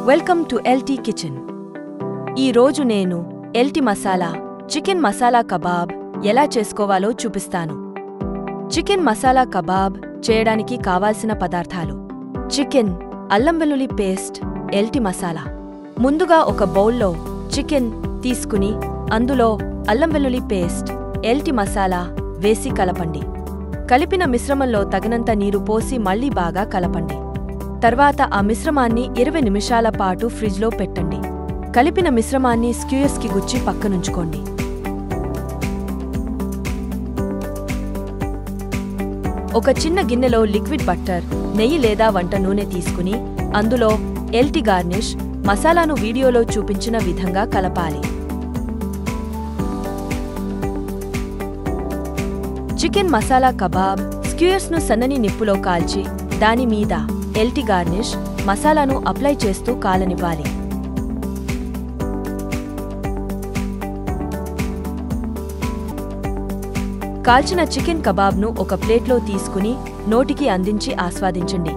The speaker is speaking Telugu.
Welcome to LT kitchen. ఈరోజు నేను LT masala chicken masala kebab ఎలా చేసుకోవాలో చూపిస్తాను. చికెన్ మసాలా కబాబ్ చేయడానికి కావాల్సిన పదార్థాలు: చికెన్, అల్లం వెల్లుల్లి పేస్ట్, ఎల్టీ మసాలా. ముందుగా ఒక బౌల్లో చికెన్ తీసుకుని అందులో అల్లం వెల్లుల్లి పేస్ట్, ఎల్టీ మసాలా వేసి కలపండి. కలిపిన మిశ్రమంలో తగినంత నీరు పోసి మళ్లీ బాగా కలపండి. తర్వాత ఆ మిశ్రమాన్ని 20 నిమిషాల పాటు ఫ్రిడ్జ్లో పెట్టండి. కలిపిన మిశ్రమాన్ని స్క్యూయర్స్కి గుచ్చి పక్కనుంచుకోండి. ఒక చిన్న గిన్నెలో లిక్విడ్ బట్టర్, నెయ్యి లేదా వంట నూనె తీసుకుని అందులో ఎల్టీ గార్నిష్ మసాలాను వీడియోలో చూపించిన విధంగా కలపాలి. చికెన్ మసాలా కబాబ్ స్క్యూయర్స్ను సన్నని నిప్పులో కాల్చి దాని మీద ఎల్టీ గార్నిష్ మసాలాను అప్లై చేస్తూ కాలనివ్వాలి. కాల్చిన చికెన్ కబాబ్ను ఒక ప్లేట్లో తీసుకుని నోటికి అందించి ఆస్వాదించండి.